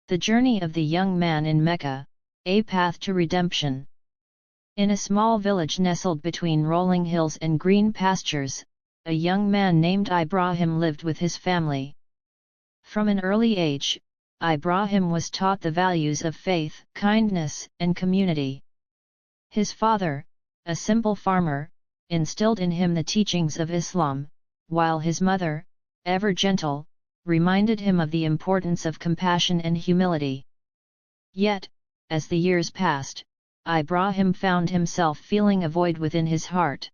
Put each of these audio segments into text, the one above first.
The journey of the young man in Mecca, a path to redemption. In a small village nestled between rolling hills and green pastures, a young man named Ibrahim lived with his family. From an early age, Ibrahim was taught the values of faith, kindness, and community. His father, a simple farmer, instilled in him the teachings of Islam, while his mother, ever gentle, reminded him of the importance of compassion and humility. Yet, as the years passed, Ibrahim found himself feeling a void within his heart.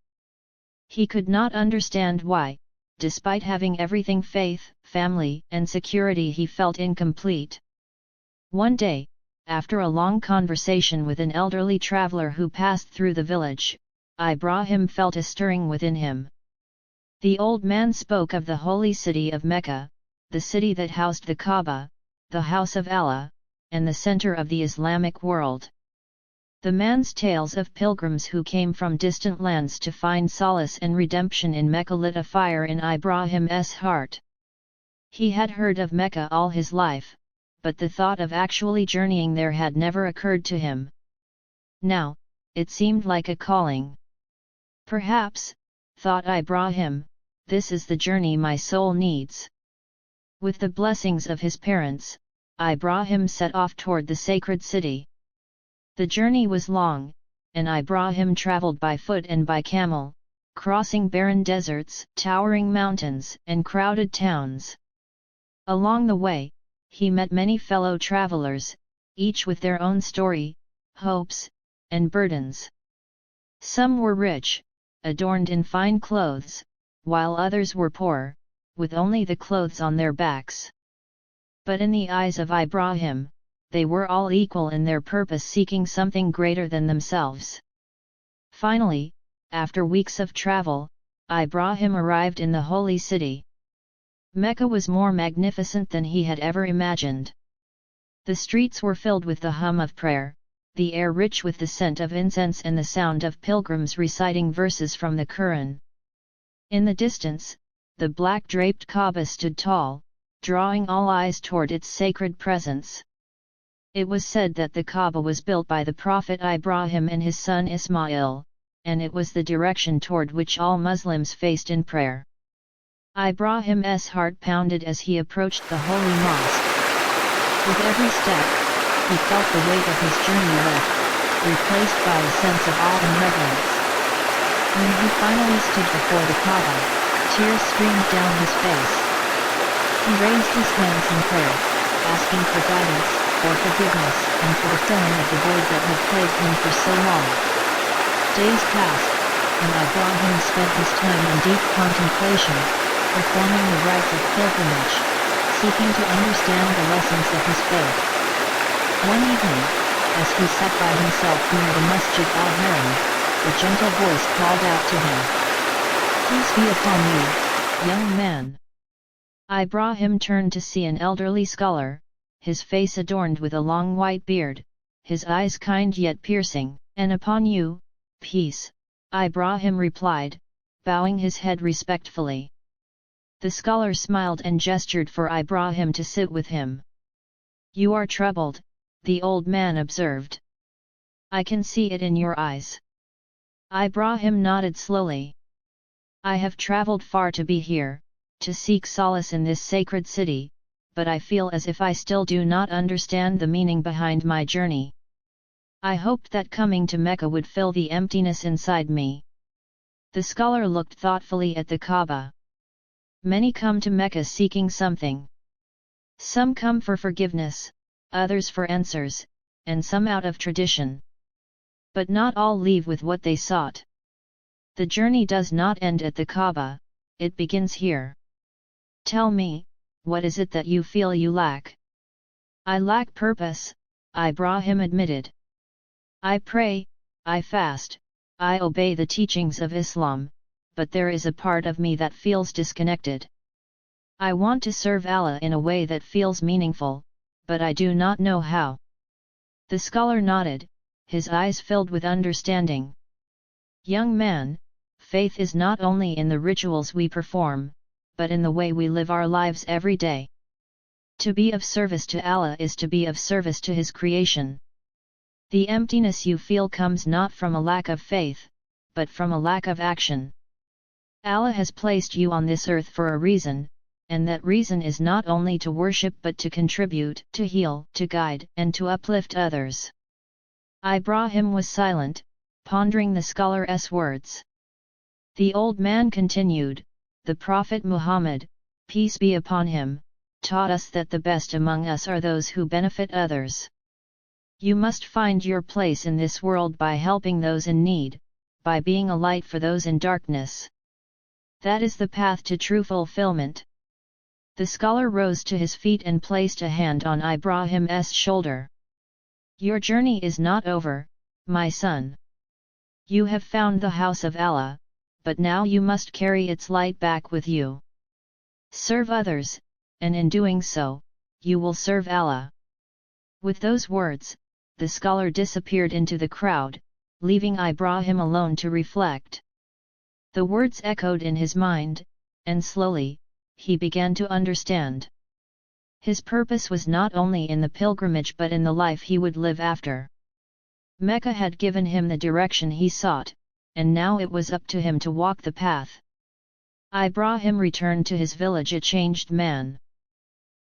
He could not understand why, despite having everything: faith, family, and security, he felt incomplete. One day, after a long conversation with an elderly traveler who passed through the village, Ibrahim felt a stirring within him. The old man spoke of the holy city of Mecca, the city that housed the Kaaba, the house of Allah, and the center of the Islamic world. The man's tales of pilgrims who came from distant lands to find solace and redemption in Mecca lit a fire in Ibrahim's heart. He had heard of Mecca all his life, but the thought of actually journeying there had never occurred to him. Now, it seemed like a calling. Perhaps, thought Ibrahim, this is the journey my soul needs. With the blessings of his parents, Ibrahim set off toward the sacred city. The journey was long, and Ibrahim traveled by foot and by camel, crossing barren deserts, towering mountains, and crowded towns. Along the way, he met many fellow travelers, each with their own story, hopes, and burdens. Some were rich, adorned in fine clothes, while others were poor, with only the clothes on their backs. But in the eyes of Ibrahim, they were all equal in their purpose, seeking something greater than themselves. Finally, after weeks of travel, Ibrahim arrived in the holy city. Mecca was more magnificent than he had ever imagined. The streets were filled with the hum of prayer, the air rich with the scent of incense and the sound of pilgrims reciting verses from the Quran. In the distance, the black-draped Kaaba stood tall, drawing all eyes toward its sacred presence. It was said that the Kaaba was built by the Prophet Ibrahim and his son Ismail, and it was the direction toward which all Muslims faced in prayer. Ibrahim's heart pounded as he approached the holy mosque. With every step, he felt the weight of his journey lift, replaced by a sense of awe and reverence. When he finally stood before the Kaaba, tears streamed down his face. He raised his hands in prayer, asking for guidance, for forgiveness, and for the filling of the void that had plagued him for so long. Days passed, and Ibrahim spent his time in deep contemplation, performing the rites of pilgrimage, seeking to understand the lessons of his faith. One evening, as he sat by himself near the Masjid al-Haram, a gentle voice called out to him, "Peace be upon you, young man." Ibrahim turned to see an elderly scholar, his face adorned with a long white beard, his eyes kind yet piercing. "And upon you, peace," Ibrahim replied, bowing his head respectfully. The scholar smiled and gestured for Ibrahim to sit with him. "You are troubled," the old man observed. "I can see it in your eyes." Ibrahim nodded slowly. "I have traveled far to be here, to seek solace in this sacred city, but I feel as if I still do not understand the meaning behind my journey. I hoped that coming to Mecca would fill the emptiness inside me." The scholar looked thoughtfully at the Kaaba. "Many come to Mecca seeking something. Some come for forgiveness, others for answers, and some out of tradition. But not all leave with what they sought. The journey does not end at the Kaaba, it begins here. Tell me, what is it that you feel you lack?" "I lack purpose," Ibrahim admitted. "I pray, I fast, I obey the teachings of Islam, but there is a part of me that feels disconnected. I want to serve Allah in a way that feels meaningful, but I do not know how." The scholar nodded, his eyes filled with understanding. "Young man, faith is not only in the rituals we perform, but in the way we live our lives every day. To be of service to Allah is to be of service to His creation. The emptiness you feel comes not from a lack of faith, but from a lack of action. Allah has placed you on this earth for a reason, and that reason is not only to worship but to contribute, to heal, to guide, and to uplift others. Ibrahim was silent, pondering the scholar's words. The old man continued, "The Prophet Muhammad, peace be upon him, taught us that the best among us are those who benefit others. You must find your place in this world by helping those in need, by being a light for those in darkness. That is the path to true fulfillment." The scholar rose to his feet and placed a hand on Ibrahim's shoulder. "Your journey is not over, my son. You have found the house of Allah, but now you must carry its light back with you. Serve others, and in doing so, you will serve Allah." With those words, the scholar disappeared into the crowd, leaving Ibrahim alone to reflect. The words echoed in his mind, and slowly, he began to understand. His purpose was not only in the pilgrimage but in the life he would live after. Mecca had given him the direction he sought, and now it was up to him to walk the path. Ibrahim returned to his village a changed man.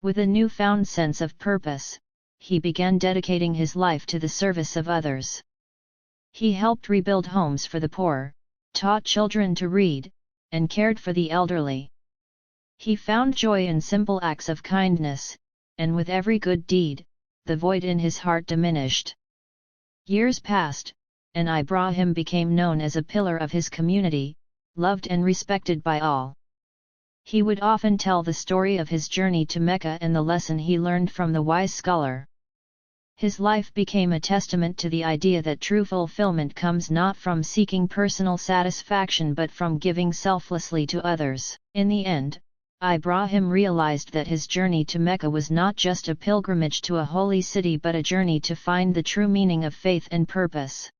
With a newfound sense of purpose, he began dedicating his life to the service of others. He helped rebuild homes for the poor, taught children to read, and cared for the elderly. He found joy in simple acts of kindness, and with every good deed, the void in his heart diminished. Years passed, and Ibrahim became known as a pillar of his community, loved and respected by all. He would often tell the story of his journey to Mecca and the lesson he learned from the wise scholar. His life became a testament to the idea that true fulfillment comes not from seeking personal satisfaction but from giving selflessly to others. In the end, Ibrahim realized that his journey to Mecca was not just a pilgrimage to a holy city but a journey to find the true meaning of faith and purpose.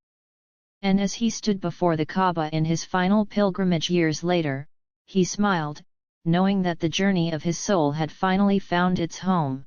And as he stood before the Kaaba in his final pilgrimage years later, he smiled, knowing that the journey of his soul had finally found its home.